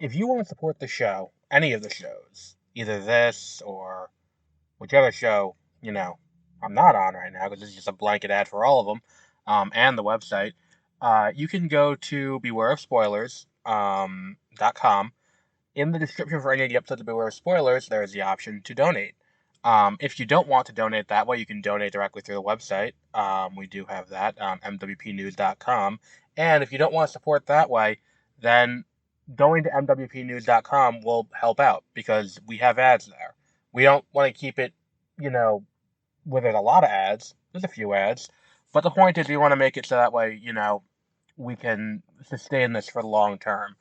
if you want to support the show, any of the shows, either this or whichever show, I'm not on right now because this is just a blanket ad for all of them, and the website, you can go to bewareofspoilers.com. In the description for any of the episodes of Beware of Spoilers, there is the option to donate. If you don't want to donate that way, you can donate directly through the website. We do have that, mwpnews.com. And if you don't want to support that way, then going to mwpnews.com will help out because we have ads there. We don't want to keep it, where there's a lot of ads. There's a few ads. But the point is we want to make it so that way, we can sustain this for the long term.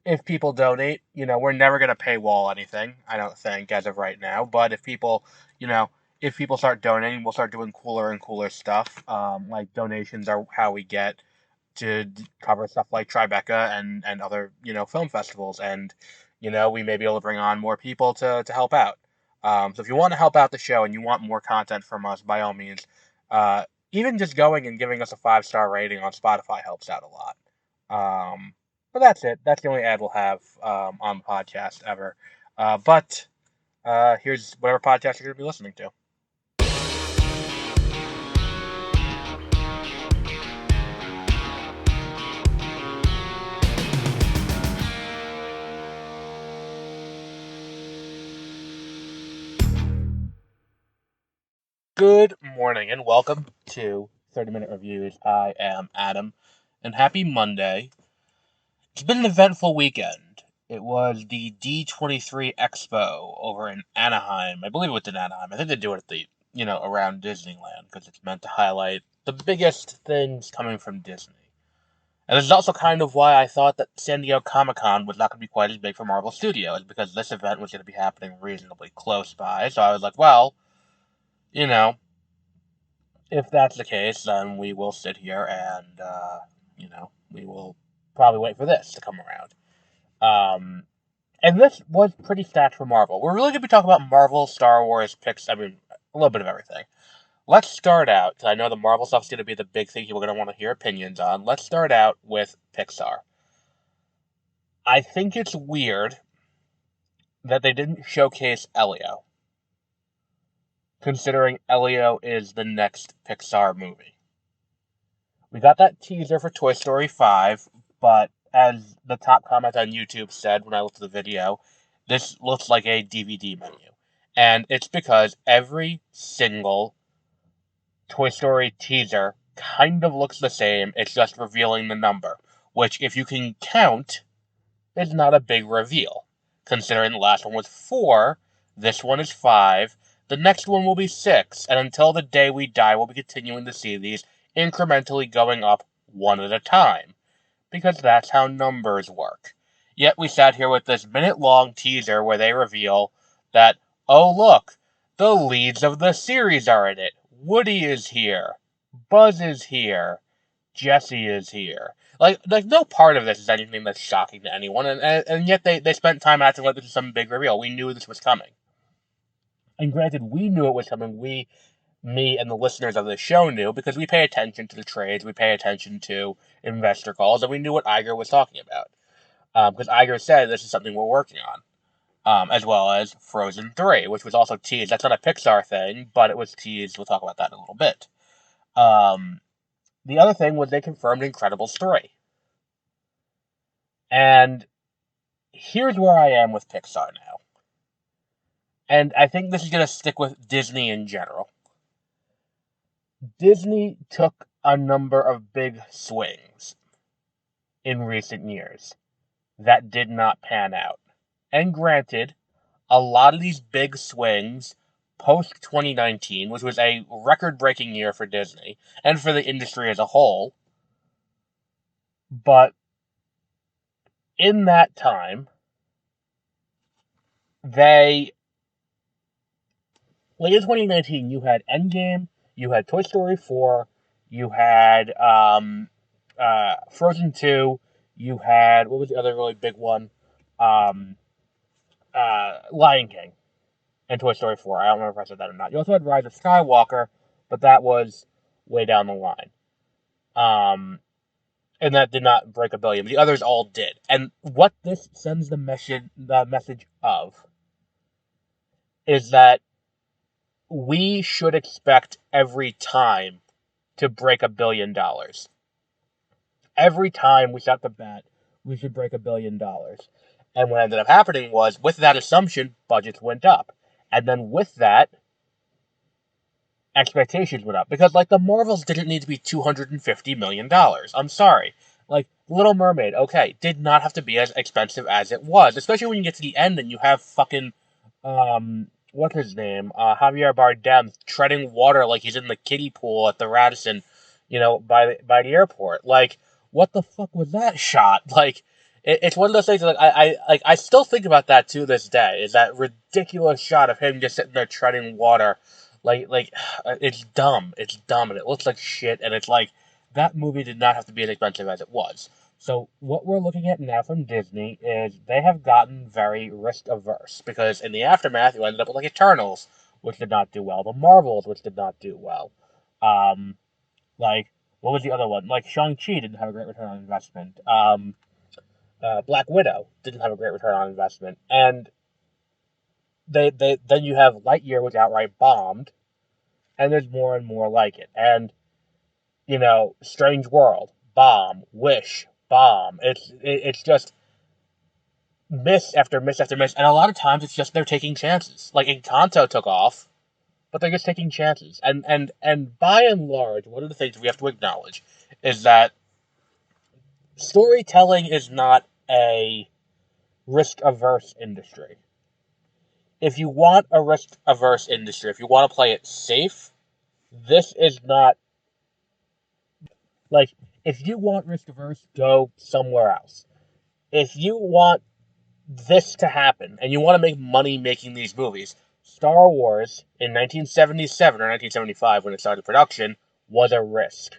If people donate, we're never going to paywall anything, I don't think, as of right now. But you know, if people start donating, we'll start doing cooler and cooler stuff. Like donations are how we get to cover stuff like Tribeca and other, film festivals. And, we may be able to bring on more people to help out. So if you want to help out the show and you want more content from us, by all means, even just going and giving us a 5-star rating on Spotify helps out a lot. But that's it. That's the only ad we'll have on the podcast ever. But here's whatever podcast you're going to be listening to. Good morning and welcome to 30-Minute Reviews. I am Adam, and happy Monday. It's been an eventful weekend. It was the D23 Expo over in Anaheim. I believe it was in Anaheim. I think they do it at the, around Disneyland because it's meant to highlight the biggest things coming from Disney. And this is also kind of why I thought that San Diego Comic-Con was not going to be quite as big for Marvel Studios, because this event was going to be happening reasonably close by. So I was like, well, if that's the case, then we will sit here and, we will probably wait for this to come around. And this was pretty stacked for Marvel. We're really going to be talking about Marvel, Star Wars, a little bit of everything. Let's start out, because I know the Marvel stuff's going to be the big thing people are going to want to hear opinions on. Let's start out with Pixar. I think it's weird that they didn't showcase Elio, considering Elio is the next Pixar movie. We got that teaser for Toy Story 5, but as the top comment on YouTube said when I looked at the video, this looks like a DVD menu. And it's because every single Toy Story teaser kind of looks the same. It's just revealing the number, which, if you can count, is not a big reveal. Considering the last one was 4, this one is 5, the next one will be 6, and until the day we die, we'll be continuing to see these incrementally going up one at a time, because that's how numbers work. Yet we sat here with this minute-long teaser where they reveal that, oh look, the leads of the series are in it. Woody is here. Buzz is here. Jessie is here. Like no part of this is anything that's shocking to anyone, and yet they spent time acting like this is some big reveal. We knew this was coming. And granted, we knew it was coming. Me and the listeners of the show knew, because we pay attention to the trades, we pay attention to investor calls, and we knew what Iger was talking about. Because Iger said this is something we're working on. As well as Frozen 3, which was also teased. That's not a Pixar thing, but it was teased. We'll talk about that in a little bit. The other thing was they confirmed Incredibles 3. And here's where I am with Pixar now. And I think this is going to stick with Disney in general. Disney took a number of big swings in recent years that did not pan out. And granted, a lot of these big swings post-2019, which was a record-breaking year for Disney and for the industry as a whole, but in that time, late in 2019, you had Endgame, you had Toy Story 4, you had Frozen 2, you had, what was the other really big one? Lion King and Toy Story 4. I don't remember if I said that or not. You also had Rise of Skywalker, but that was way down the line. and that did not break a billion. The others all did. And what this sends the message of is that we should expect every time to break $1 billion. Every time we set the bet, we should break $1 billion. And what ended up happening was, with that assumption, budgets went up. And then with that, expectations went up. Because, like, the Marvels didn't need to be $250 million. I'm sorry. Like, Little Mermaid, okay, did not have to be as expensive as it was. Especially when you get to the end and you have fucking, what's his name? Javier Bardem treading water like he's in the kiddie pool at the Radisson, by the airport. Like, what the fuck was that shot? Like, it's one of those things that, I still think about that to this day. Is that ridiculous shot of him just sitting there treading water. Like, it's dumb. It's dumb, and it looks like shit, and it's like, that movie did not have to be as expensive as it was. So what we're looking at now from Disney is they have gotten very risk-averse, because in the aftermath, you ended up with, like, Eternals, which did not do well, the Marvels, which did not do well. Like, what was the other one? Like, Shang-Chi didn't have a great return on investment. Black Widow didn't have a great return on investment. And then you have Lightyear, which outright bombed, and there's more and more like it. And, Strange World, bomb. Wish, bomb. It's just miss after miss after miss, and a lot of times it's just they're taking chances. Like, Encanto took off, but they're just taking chances. And by and large, one of the things we have to acknowledge is that storytelling is not a risk-averse industry. If you want a risk-averse industry, if you want to play it safe, this is not, like, if you want risk-averse, go somewhere else. If you want this to happen, and you want to make money making these movies, Star Wars in 1977 or 1975, when it started production, was a risk.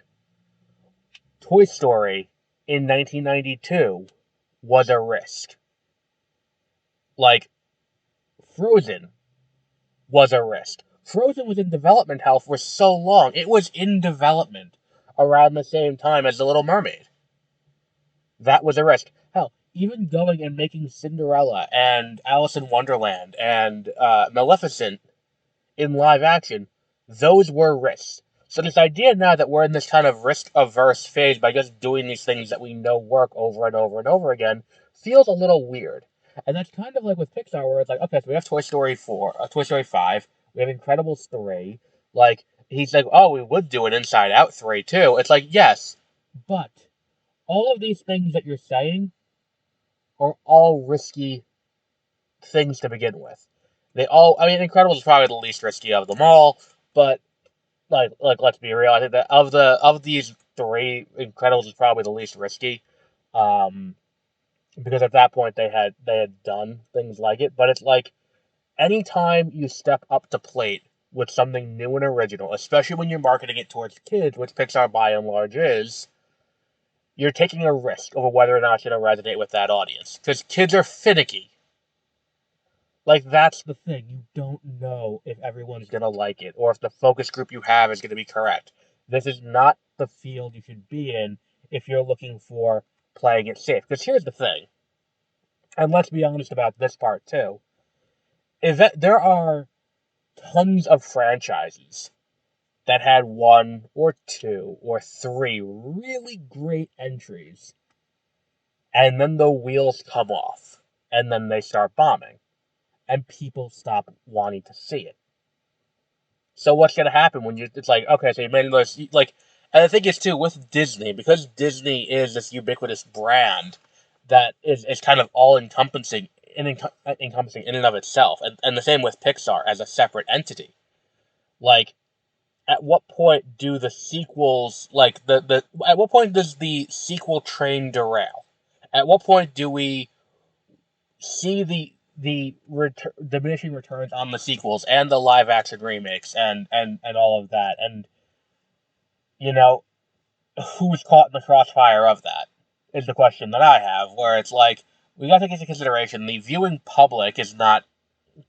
Toy Story in 1992 was a risk. Like, Frozen was a risk. Frozen was in development hell for so long. It was in development around the same time as The Little Mermaid. That was a risk. Hell, even going and making Cinderella and Alice in Wonderland and Maleficent in live action, those were risks. So this idea now that we're in this kind of risk-averse phase by just doing these things that we know work over and over and over again feels a little weird. And that's kind of like with Pixar, where it's like, okay, so we have Toy Story 4, Toy Story 5, we have Incredibles 3, like, he's like, oh, we would do an Inside Out 3 too. It's like, yes, but all of these things that you're saying are all risky things to begin with. Incredibles is probably the least risky of them all, but like let's be real. I think that of these three, Incredibles is probably the least risky, because at that point they had done things like it. But it's like, anytime you step up to plate with something new and original, especially when you're marketing it towards kids, which Pixar by and large is, you're taking a risk over whether or not it's going to resonate with that audience. Because kids are finicky. Like, that's the thing. You don't know if everyone's going to like it, or if the focus group you have is going to be correct. This is not the field you should be in if you're looking for playing it safe. Because here's the thing, and let's be honest about this part too, is that there are tons of franchises that had one or two or three really great entries, and then the wheels come off, and then they start bombing, and people stop wanting to see it. So what's going to happen when it's like, okay, so you made this, like, and the thing is too, with Disney, because Disney is this ubiquitous brand that is kind of all-encompassing, encompassing in and of itself, and the same with Pixar as a separate entity. Like, at what point do the sequels, like, at what point does the sequel train derail? At what point do we see the diminishing returns on the sequels and the live action remakes and all of that? And, who's caught in the crossfire of that is the question that I have, where it's like, we got to take into consideration the viewing public is not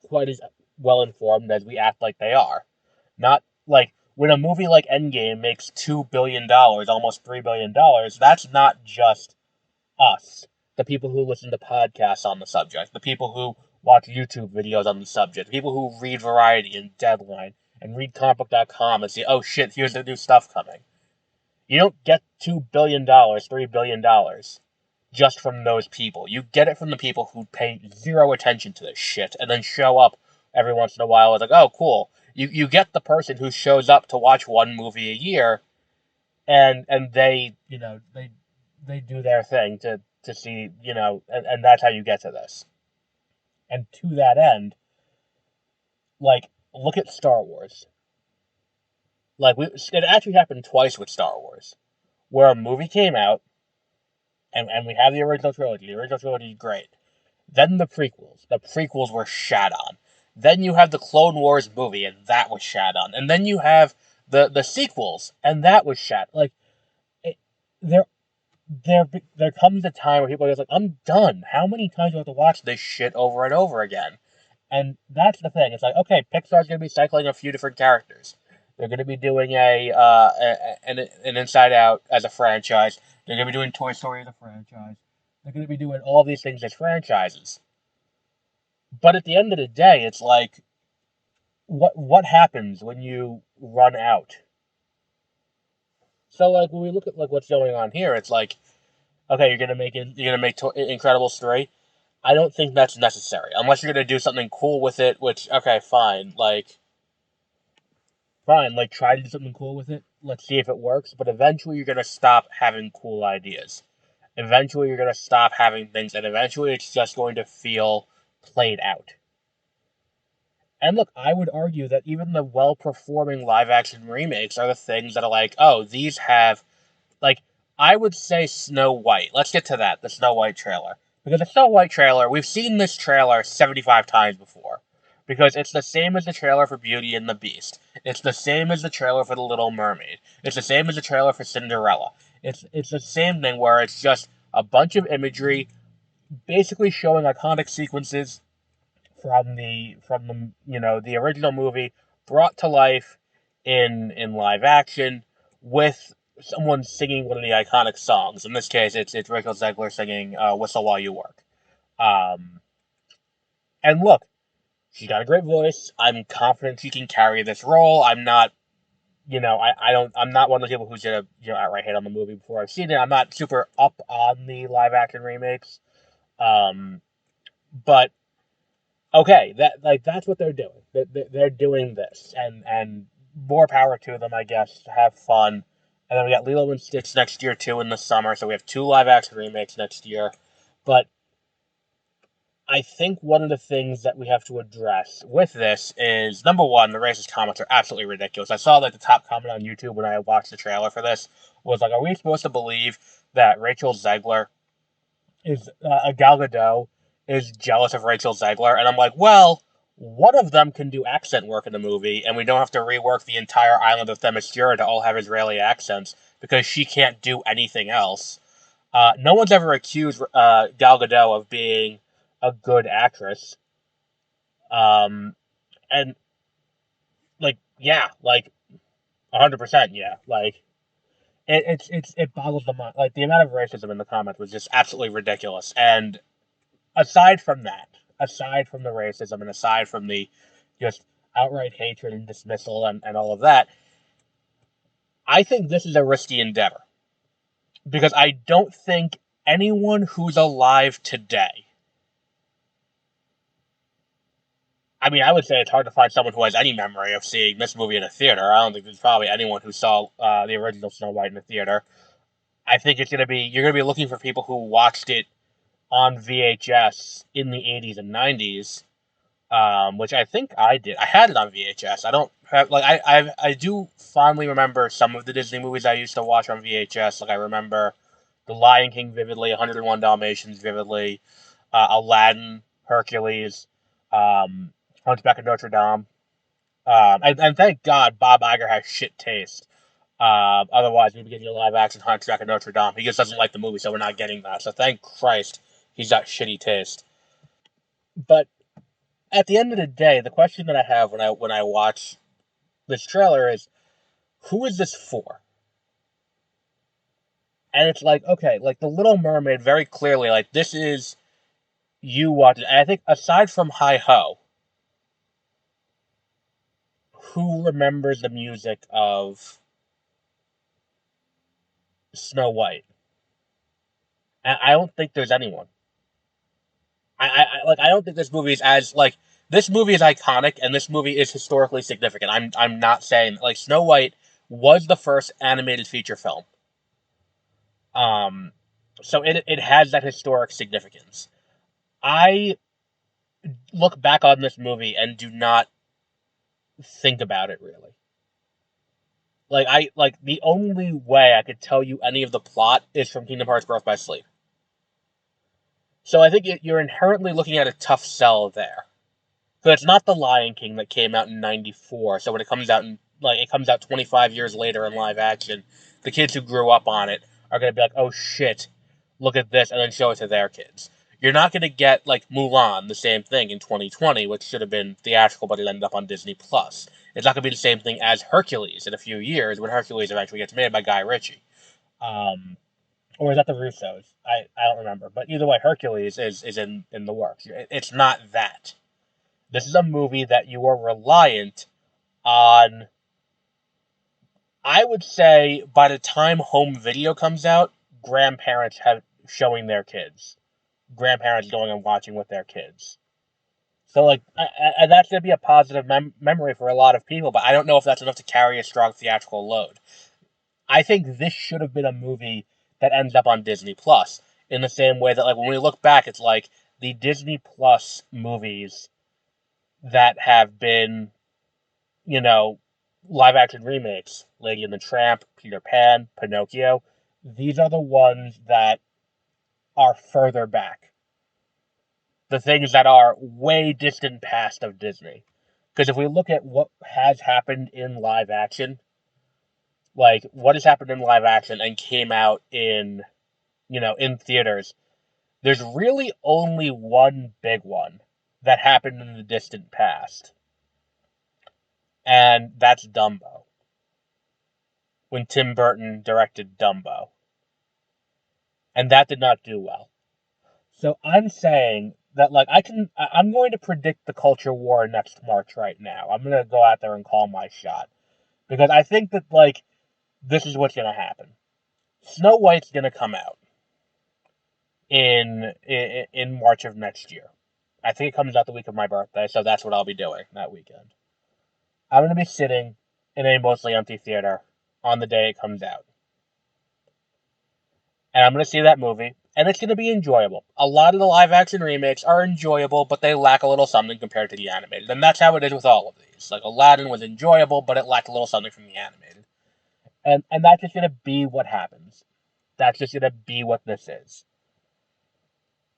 quite as well informed as we act like they are. Not like, when a movie like Endgame makes $2 billion, almost $3 billion, that's not just us, the people who listen to podcasts on the subject, the people who watch YouTube videos on the subject, the people who read Variety and Deadline and read comicbook.com and see, oh shit, here's the new stuff coming. You don't get $2 billion, $3 billion just from those people. You get it from the people who pay zero attention to this shit and then show up every once in a while and like, oh, cool. You get the person who shows up to watch one movie a year and they, they do their thing to see, and that's how you get to this. And to that end, like, look at Star Wars. Like, it actually happened twice with Star Wars, where a movie came out, and we have the original trilogy. The original trilogy is great. Then the prequels. The prequels were shat on. Then you have the Clone Wars movie, and that was shat on. And then you have the sequels, and that was shat. Like, there comes a time where people are just like, I'm done. How many times do I have to watch this shit over and over again? And that's the thing. It's like, okay, Pixar's going to be cycling a few different characters. They're going to be doing an Inside Out as a franchise. They're going to be doing Toy Story as a franchise. They're going to be doing all these things as franchises. But at the end of the day, it's like, what happens when you run out? So, like, when we look at like what's going on here, it's like, okay, you're gonna make Incredibles 3. I don't think that's necessary unless you're gonna do something cool with it. Which, okay, fine, like try to do something cool with it. Let's see if it works. But eventually, you're gonna stop having cool ideas. Eventually, you're gonna stop having things, and eventually, it's just going to feel played out. And look, I would argue that even the well-performing live-action remakes are the things that are like, oh, these have, like, I would say Snow White. Let's get to that, the Snow White trailer. Because the Snow White trailer, we've seen this trailer 75 times before. Because it's the same as the trailer for Beauty and the Beast. It's the same as the trailer for The Little Mermaid. It's the same as the trailer for Cinderella. It's the same thing where it's just a bunch of imagery, basically showing iconic sequences from the original movie brought to life in live action with someone singing one of the iconic songs. In this case, it's Rachel Zegler singing "Whistle While You Work." Um, and look, she's got a great voice. I'm confident she can carry this role. I'm not, I'm not one of the people who's gonna outright hate on the movie before I've seen it. I'm not super up on the live action remakes, but okay, that's what they're doing. They're doing this, and more power to them, I guess. Have fun, and then we got Lilo and Stitch next year too in the summer. So we have 2 live action remakes next year. But I think one of the things that we have to address with this is, number one, the racist comments are absolutely ridiculous. I saw the top comment on YouTube when I watched the trailer for this was like, "Are we supposed to believe that Rachel Zegler is Gal Gadot is jealous of Rachel Zegler?" And I'm like, well, one of them can do accent work in the movie, and we don't have to rework the entire island of Themyscira to all have Israeli accents because she can't do anything else. No one's ever accused Gal Gadot of being a good actress. And like, yeah, like 100%, yeah, like. It boggles the mind. Like, the amount of racism in the comments was just absolutely ridiculous. And aside from the racism and aside from the just outright hatred and dismissal and all of that, I think this is a risky endeavor. Because I don't think anyone who's alive today, I mean, I would say it's hard to find someone who has any memory of seeing this movie in a theater. I don't think there's probably anyone who saw the original Snow White in a theater. I think you're going to be looking for people who watched it on VHS in the 80s and 90s, which I think I did. I had it on VHS. I don't have, like, I do fondly remember some of the Disney movies I used to watch on VHS. Like, I remember The Lion King vividly, 101 Dalmatians vividly, Aladdin, Hercules, Hunchback of Notre Dame. And thank God Bob Iger has shit taste. Otherwise, we'd be getting a live action Hunchback of Notre Dame. He just doesn't like the movie, so we're not getting that. So thank Christ he's got shitty taste. But at the end of the day, the question that I have when I watch this trailer is, Who is this for? And it's like, okay, like The Little Mermaid, very clearly, like, this is you watching. And I think aside from Hi Ho, who remembers the music of Snow White? And I don't think there's anyone. I don't think this movie is as like this movie is iconic and this movie is historically significant. I'm not saying like Snow White was the first animated feature film. Um, so it has that historic significance. I look back on this movie and do not think about it really. Like the only way I could tell you any of the plot is from Kingdom Hearts Birth by Sleep. So I think you're inherently looking at a tough sell there. So it's not The Lion King that came out in '94. So when it comes out it comes out 25 years later in live action, the kids who grew up on it are gonna be like, oh shit, look at this, and then show it to their kids. You're not gonna get like Mulan, the same thing in 2020, which should have been theatrical, but it ended up on Disney Plus. It's not gonna be the same thing as Hercules in a few years when Hercules eventually gets made by Guy Ritchie. Um, or is that the Russos? I don't remember. But either way, Hercules is in the works. It's not that. This is a movie that you are reliant on. I would say by the time home video comes out, grandparents have showing their kids, grandparents going and watching with their kids. So like, and that's gonna be a positive memory for a lot of people. But I don't know if that's enough to carry a strong theatrical load. I think this should have been a movie that ends up on Disney Plus. In the same way that like when we look back, it's like the Disney Plus movies that have been, you know, live action remakes, Lady and the Tramp, Peter Pan, Pinocchio, these are the ones that are further back. The things that are way distant past of Disney. Because if we look at what has happened in live action, like what has happened in live action and came out in theaters, there's really only one big one that happened in the distant past. And that's Dumbo. When Tim Burton directed Dumbo. And that did not do well. So I'm saying that like I'm going to predict the culture war next March right now. I'm going to go out there and call my shot because I think that like this is what's going to happen. Snow White's going to come out in March of next year. I think it comes out the week of my birthday, so that's what I'll be doing that weekend. I'm going to be sitting in a mostly empty theater on the day it comes out. And I'm going to see that movie, and it's going to be enjoyable. A lot of the live-action remakes are enjoyable, but they lack a little something compared to the animated. And that's how it is with all of these. Like, Aladdin was enjoyable, but it lacked a little something from the animated. And that's just going to be what happens. That's just going to be what this is.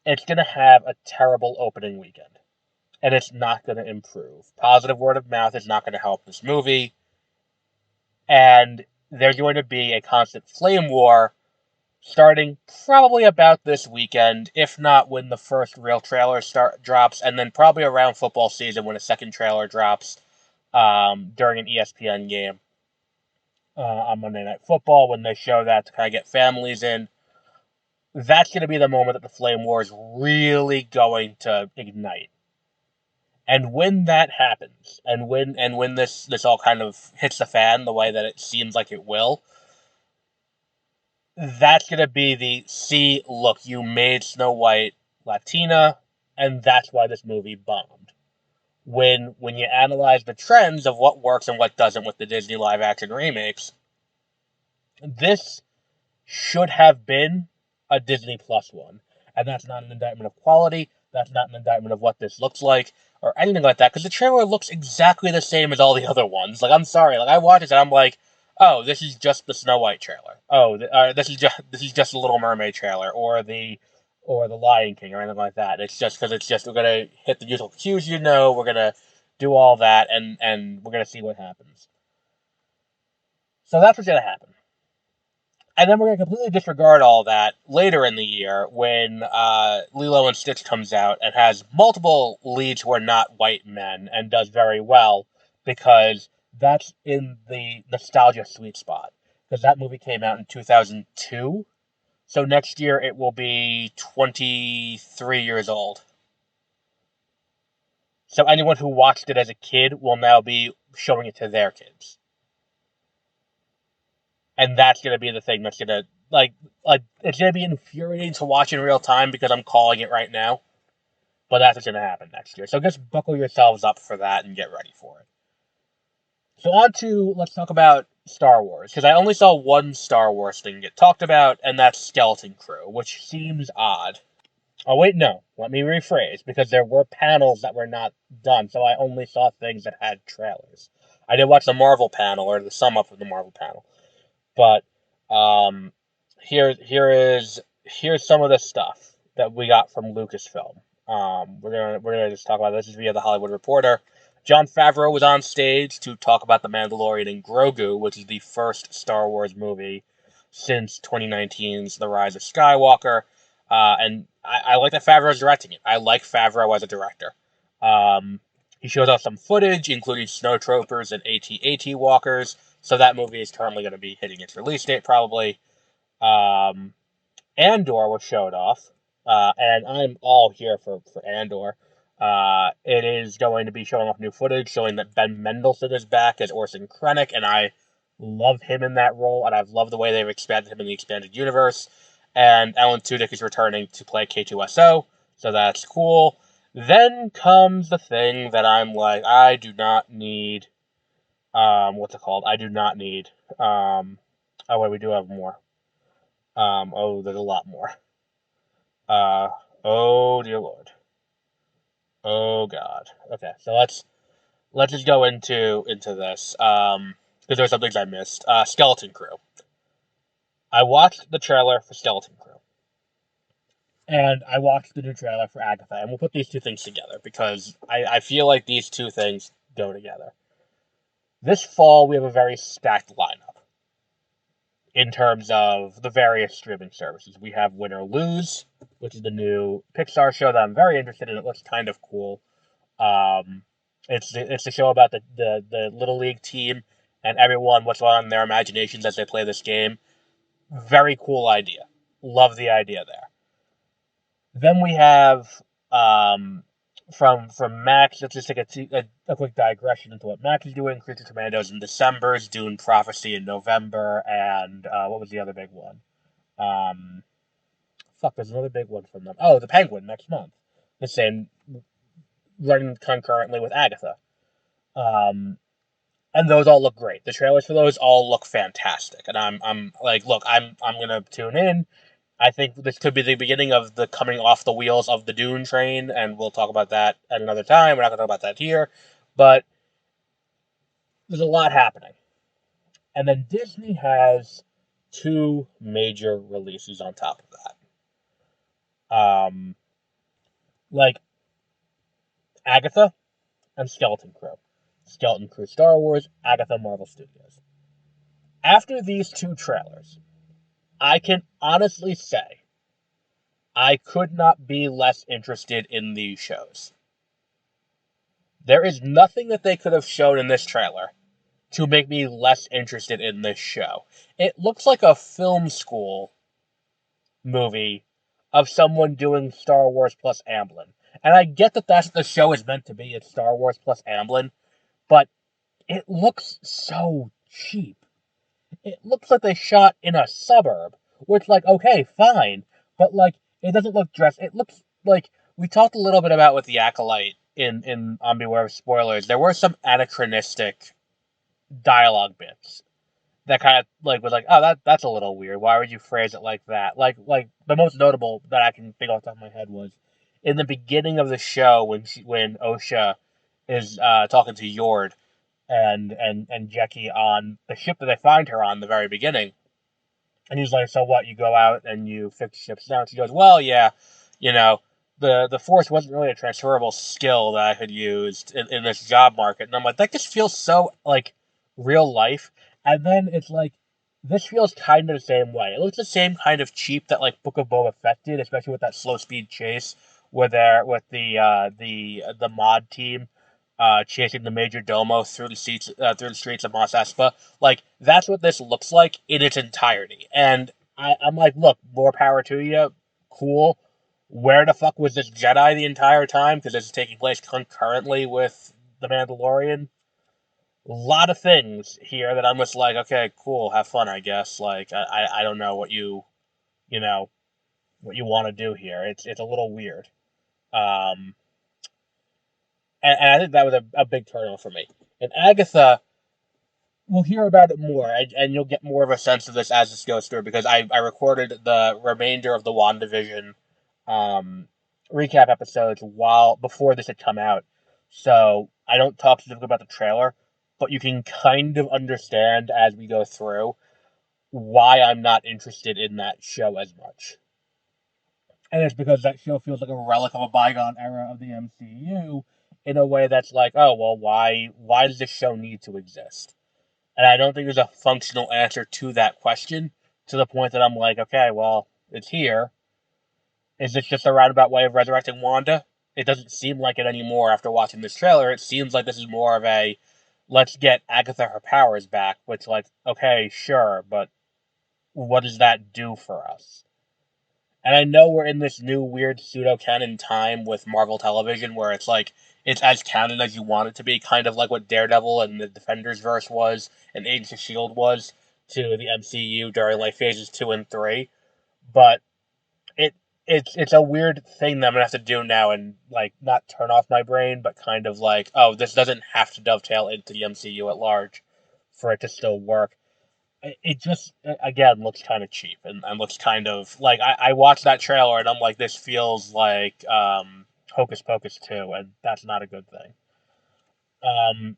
It's going to have a terrible opening weekend. And it's not going to improve. Positive word of mouth is not going to help this movie. And there's going to be a constant flame war starting probably about this weekend, if not when the first real trailer drops, and then probably around football season when a second trailer drops during an ESPN game on Monday Night Football when they show that to kind of get families in. That's going to be the moment that the flame war is really going to ignite. And when that happens, and when this all kind of hits the fan the way that it seems like it will, that's going to be the, see, look, you made Snow White Latina, and that's why this movie bombed. When you analyze the trends of what works and what doesn't with the Disney live-action remakes, this should have been a Disney Plus one. And that's not an indictment of quality, that's not an indictment of what this looks like, or anything like that, because the trailer looks exactly the same as all the other ones. Like, I'm sorry, like, I watch this and I'm like, oh, this is just the Snow White trailer. Oh, this is just the Little Mermaid trailer, or the Lion King, or anything like that. It's just because we're gonna hit the usual cues, we're gonna do all that, and we're gonna see what happens. So that's what's gonna happen. And then we're gonna completely disregard all that later in the year when Lilo and Stitch comes out and has multiple leads who are not white men and does very well because that's in the nostalgia sweet spot. Because that movie came out in 2002. So next year it will be 23 years old. So anyone who watched it as a kid will now be showing it to their kids. And that's going to be the thing that's going to, like, it's going to be infuriating to watch in real time because I'm calling it right now. But that's what's going to happen next year. So just buckle yourselves up for that and get ready for it. So on to, let's talk about Star Wars. Because I only saw one Star Wars thing get talked about, and that's Skeleton Crew, which seems odd. Oh, wait, no. Let me rephrase, because there were panels that were not done, so I only saw things that had trailers. I did watch the Marvel panel, or the sum up of the Marvel panel. But, um, here's some of the stuff that we got from Lucasfilm. We're gonna just talk about this. This is via the Hollywood Reporter. Jon Favreau was on stage to talk about the Mandalorian and Grogu, which is the first Star Wars movie since 2019's The Rise of Skywalker. And I like that Favreau is directing it. I like Favreau as a director. He shows off some footage, including snowtroopers and AT-AT walkers. So that movie is currently going to be hitting its release date, probably. Andor was showed off, and I'm all here for Andor. It is going to be showing off new footage, showing that Ben Mendelsohn is back as Orson Krennic, and I love him in that role, and I've loved the way they've expanded him in the expanded universe. And Alan Tudyk is returning to play K2SO, so that's cool. Then comes the thing that I'm like, I do not need, what's it called? I do not need, oh wait, we do have more. Oh, there's a lot more. Oh dear lord. Oh god. Okay, so let's just go into this. Because there were some things I missed. Skeleton Crew. I watched the trailer for Skeleton Crew. And I watched the new trailer for Agatha, and we'll put these two things together because I feel like these two things go together. This fall, we have a very stacked lineup in terms of the various streaming services. We have Win or Lose, which is the new Pixar show that I'm very interested in. It looks kind of cool. It's a show about the Little League team and everyone, what's going on in their imaginations as they play this game. Very cool idea. Love the idea there. Then we have from Max. Let's just take a quick digression into what Max is doing. Creature Commandos in December, Dune Prophecy in November, and what was the other big one? There's another big one from them. Oh, The Penguin next month. The same, running concurrently with Agatha. And those all look great. The trailers for those all look fantastic, and I'm like, look, I'm gonna tune in. I think this could be the beginning of the coming off the wheels of the Dune train, and we'll talk about that at another time. We're not going to talk about that here, but there's a lot happening. And then Disney has two major releases on top of that. Like Agatha and Skeleton Crew. Skeleton Crew Star Wars, Agatha Marvel Studios. After these two trailers, I can honestly say I could not be less interested in these shows. There is nothing that they could have shown in this trailer to make me less interested in this show. It looks like a film school movie of someone doing Star Wars plus Amblin. And I get that that's what the show is meant to be, it's Star Wars plus Amblin, but it looks so cheap. It looks like they shot in a suburb, which, like, okay, fine, but, like, it doesn't look dressed. It looks like, we talked a little bit about with the Acolyte in On Beware of Spoilers. There were some anachronistic dialogue bits that kind of, like, was like, oh, that's a little weird. Why would you phrase it like that? Like, the most notable that I can think off the top of my head was in the beginning of the show when Osha is talking to Yord and Jackie on the ship that they find her on the very beginning. And he's like, so what, you go out and you fix ships down? She goes, well, yeah, the Force wasn't really a transferable skill that I had used in this job market. And I'm like, that just feels so, like, real life. And then it's like, this feels kind of the same way. It looks the same kind of cheap that, like, Book of Boba Fett did, especially with that slow speed chase where they're with the mod team chasing the major domo through the streets of Mos Espa. Like, that's what this looks like in its entirety. And I'm like, look, more power to you. Cool. Where the fuck was this Jedi the entire time? Because this is taking place concurrently with the Mandalorian. A lot of things here that I'm just like, okay, cool, have fun, I guess. Like, I don't know you know, what you want to do here. It's a little weird. Um, and I think that was a big turn for me. And Agatha, we'll hear about it more, and you'll get more of a sense of this as this goes through, because I recorded the remainder of the WandaVision um, recap episodes before this had come out. So I don't talk specifically about the trailer, but you can kind of understand as we go through why I'm not interested in that show as much. And it's because that show feels like a relic of a bygone era of the MCU in a way that's like, oh, well, why does this show need to exist? And I don't think there's a functional answer to that question, to the point that I'm like, okay, well, it's here. Is this just a roundabout way of resurrecting Wanda? It doesn't seem like it anymore after watching this trailer. It seems like this is more of a let's get Agatha her powers back, which, like, okay, sure, but what does that do for us? And I know we're in this new weird pseudo canon time with Marvel Television where it's like it's as canon as you want it to be, kind of like what Daredevil and the Defenders verse was and Agents of Shield was to the MCU during like phases 2 and 3. But it it's a weird thing that I'm gonna have to do now and like not turn off my brain, but kind of like, oh, this doesn't have to dovetail into the MCU at large for it to still work. It just again looks kind of cheap and looks kind of like I watched that trailer and I'm like, this feels like Hocus Pocus 2, and that's not a good thing.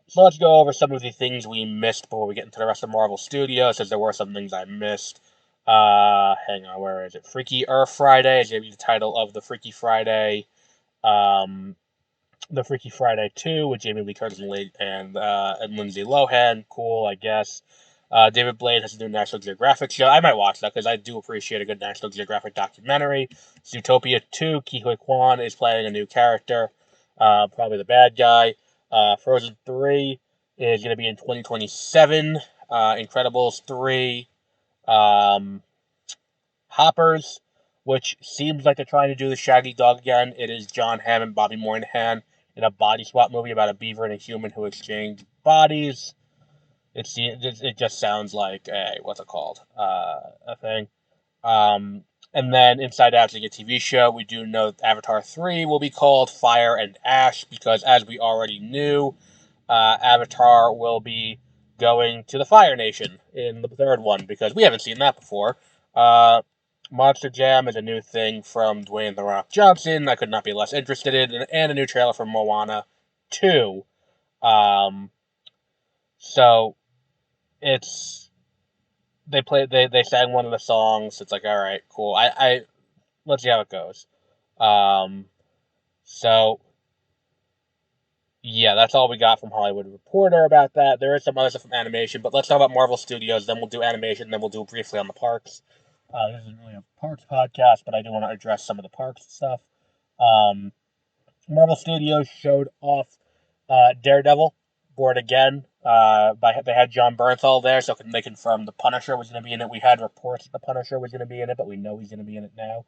So let's go over some of the things we missed before we get into the rest of Marvel Studios, because there were some things I missed. Hang on, where is it? Freaky Earth Friday is going to be the title of the Freaky Friday. Um, the Freaky Friday 2 with Jamie Lee Curtis and Lindsay Lohan. Cool, I guess. David Blaine has a new National Geographic show. I might watch that because I do appreciate a good National Geographic documentary. Zootopia 2, Ke Huy Quan is playing a new character, probably the bad guy. Frozen 3 is going to be in 2027. Incredibles 3. Um, Hoppers, which seems like they're trying to do the Shaggy Dog again. It is John Hamm and Bobby Moynihan in a body swap movie about a beaver and a human who exchange bodies. It just sounds like what's it called? A thing. Um, and then Inside Out's a TV show. We do know that Avatar 3 will be called Fire and Ash because, as we already knew, Avatar will be going to the Fire Nation in the third one because we haven't seen that before. Monster Jam is a new thing from Dwayne The Rock Johnson I could not be less interested in, and a new trailer from Moana 2. So it's they sang one of the songs. It's like, all right, cool. I let's see how it goes. Um, so yeah, that's all we got from Hollywood Reporter about that. There is some other stuff from animation, but let's talk about Marvel Studios. Then we'll do animation. Then we'll do briefly on the parks. This isn't really a parks podcast, but I do want to address some of the parks stuff. Um, Marvel Studios showed off Daredevil, Born Again. They had John Bernthal there, so they confirmed the Punisher was going to be in it. We had reports that the Punisher was going to be in it, but we know he's going to be in it now.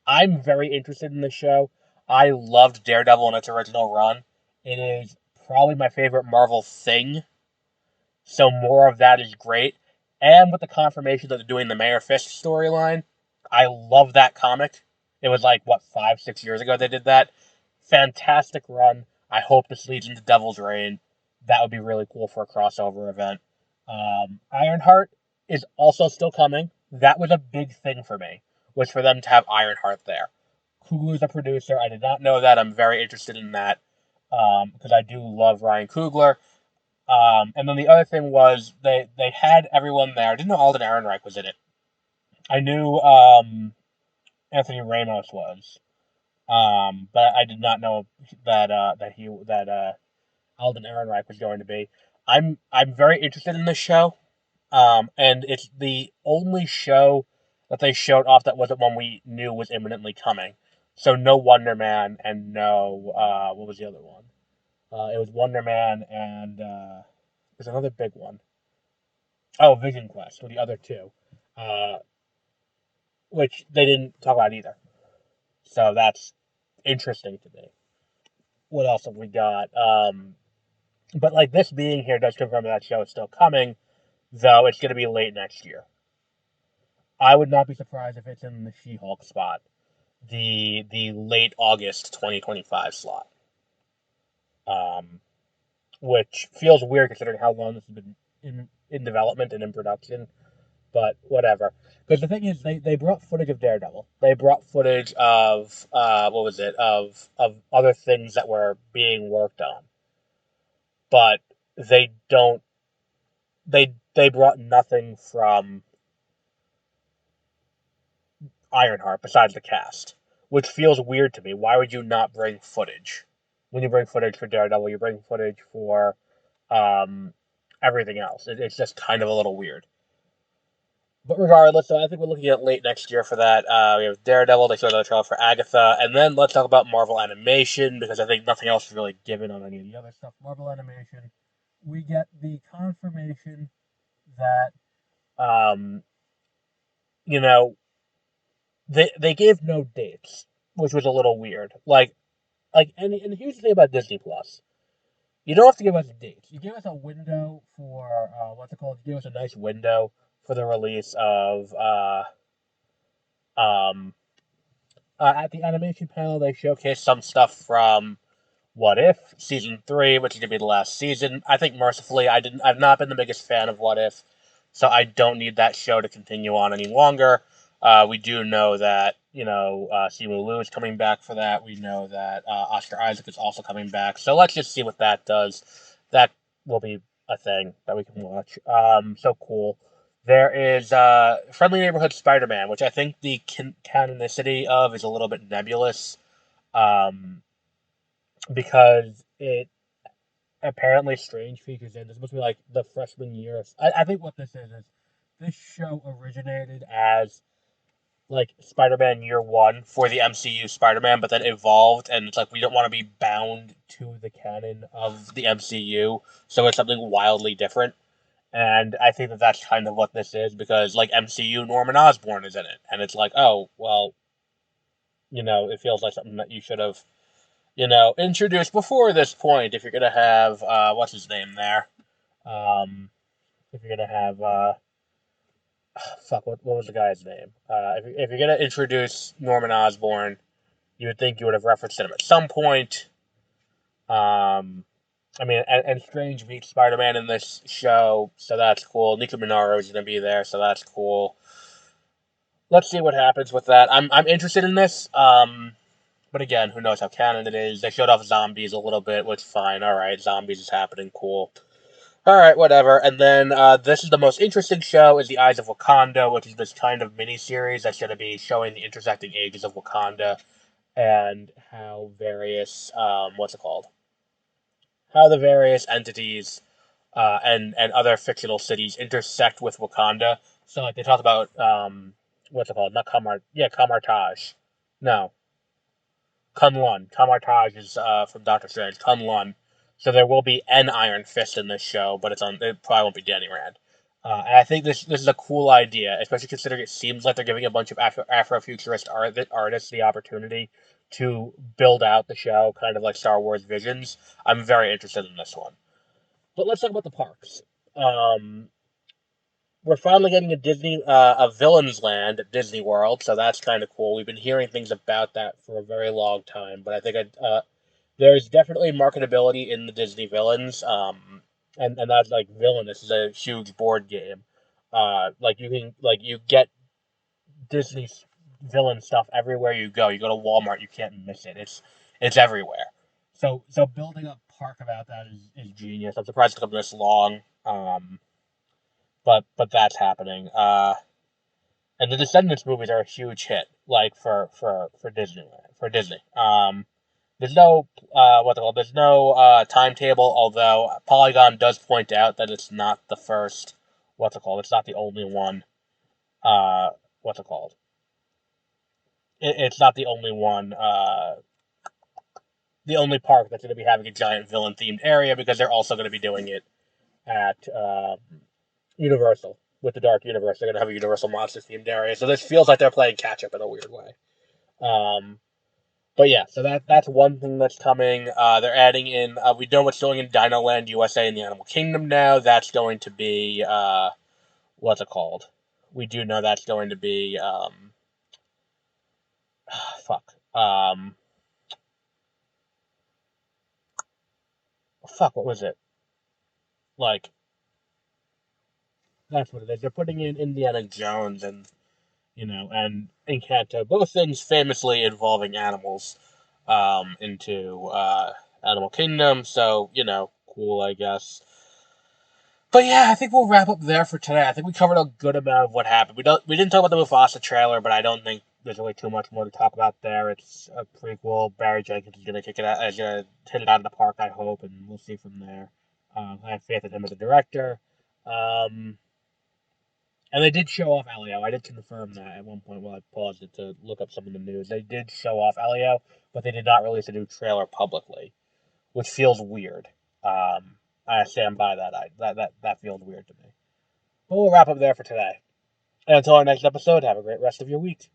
I'm very interested in the show. I loved Daredevil in its original run. It is probably my favorite Marvel thing, so more of that is great. And with the confirmation that they're doing the Mayor Fisk storyline, I love that comic. It was like, what, 5-6 years ago they did that? Fantastic run. I hope this leads into Devil's Reign. That would be really cool for a crossover event. Ironheart is also still coming. That was a big thing for me, was for them to have Ironheart there. Coogler's a producer. I did not know that. I'm very interested in that because I do love Ryan Coogler. And then the other thing was they had everyone there. I didn't know Alden Ehrenreich was in it. I knew Anthony Ramos was, but I did not know that Alden Ehrenreich was going to be. I'm very interested in this show, and it's the only show that they showed off that wasn't one we knew was imminently coming. So no Wonder Man and no what was the other one? It was Wonder Man and there's another big one. Oh, Vision Quest were the other two, uh, which they didn't talk about either. So that's interesting to me. What else have we got? But like this being here does confirm that show is still coming, though it's going to be late next year. I would not be surprised if it's in the She-Hulk spot, the late August 2025 slot. Um, which feels weird considering how long this has been in development and in production. But whatever. Because the thing is, they brought footage of Daredevil. They brought footage of what was it of other things that were being worked on. But they don't. They brought nothing from Ironheart besides the cast, which feels weird to me. Why would you not bring footage? When you bring footage for Daredevil, you bring footage for um, everything else. It's just kind of a little weird. But regardless, so I think we're looking at late next year for that. We have Daredevil, they showed another trailer for Agatha, and then let's talk about Marvel Animation, because I think nothing else is really given on any of the other stuff. Marvel Animation, we get the confirmation that, um, you know, they gave no dates, which was a little weird. And here's the thing about Disney Plus. You don't have to give us dates. You give us a window for, what's it called? You give us a nice window for the release of, um, at the animation panel, they showcased some stuff from What If season 3, which is gonna be the last season. I think mercifully, I've not been the biggest fan of What If, so I don't need that show to continue on any longer. We do know that Simu Liu is coming back for that. We know that Oscar Isaac is also coming back. So let's just see what that does. That will be a thing that we can watch. So cool. There is Friendly Neighborhood Spider-Man, which I think the canonicity of is a little bit nebulous, um, because it apparently Strange features in. This must be like the freshman year. I think what this is this show originated as like Spider-Man Year One for the MCU Spider-Man, but then evolved, and it's like we don't want to be bound to the canon of the MCU, so it's something wildly different. And I think that that's kind of what this is, because like MCU, Norman Osborn is in it, and it's like, oh well, it feels like something that you should have, introduced before this point. If you're gonna have what's his name there, um, if you're gonna have fuck, what was the guy's name? If you're gonna introduce Norman Osborn, you would think you would have referenced him at some point. I mean, and Strange meets Spider-Man in this show, so that's cool. Nico Minaro is gonna be there, so that's cool. Let's see what happens with that. I'm interested in this. But again, who knows how canon it is? They showed off zombies a little bit, which fine. All right, zombies is happening, cool. All right, whatever. And then this is the most interesting show: is the Eyes of Wakanda, which is this kind of mini series that's going to be showing the intersecting ages of Wakanda and how various what's it called? How the various entities and other fictional cities intersect with Wakanda. So like they talked about what's it called? Not Kamar, yeah, Kamartaj. No, Kunlun. Kamartaj is from Doctor Strange. Kunlun. So there will be an Iron Fist in this show, but it probably won't be Danny Rand. And I think this is a cool idea, especially considering it seems like they're giving a bunch of Afrofuturist artists the opportunity to build out the show, kind of like Star Wars Visions. I'm very interested in this one. But let's talk about the parks. Um, we're finally getting a Villains Land at Disney World, so that's kind of cool. We've been hearing things about that for a very long time, but I think there's definitely marketability in the Disney villains. And that's like Villainous is a huge board game. You get Disney's villain stuff everywhere you go. You go to Walmart, you can't miss it. It's everywhere. So building a park about that is genius. I'm surprised it took them this long. But that's happening. And the Descendants movies are a huge hit, like for Disney. There's no there's no timetable. Although Polygon does point out that it's not the first. It's not the only one. Uh, what's it called? It's not the only one. the only park that's going to be having a giant villain-themed area, because they're also going to be doing it at Universal. With the Dark Universe, they're going to have a Universal Monsters-themed area. So this feels like they're playing catch-up in a weird way. But yeah, so that's one thing that's coming. They're adding in, we know what's going in Dino Land USA in the Animal Kingdom now. That's going to be, what's it called? We do know that's going to be, fuck. What was it? Like, that's what it is. They're putting in Indiana Jones and, and Encanto, both things famously involving animals, into, Animal Kingdom. So, cool, I guess. But yeah, I think we'll wrap up there for today. I think we covered a good amount of what happened. We didn't talk about the Mufasa trailer, but I don't think there's really too much more to talk about there. It's a prequel. Barry Jenkins is gonna kick it out, is gonna hit it out of the park, I hope, and we'll see from there. I have faith in him as a director. Um, and they did show off Elio. I did confirm that at one point while I paused it to look up some of the news. They did show off Elio, but they did not release a new trailer publicly, which feels weird. I stand by that. That feels weird to me. But we'll wrap up there for today. And until our next episode, have a great rest of your week.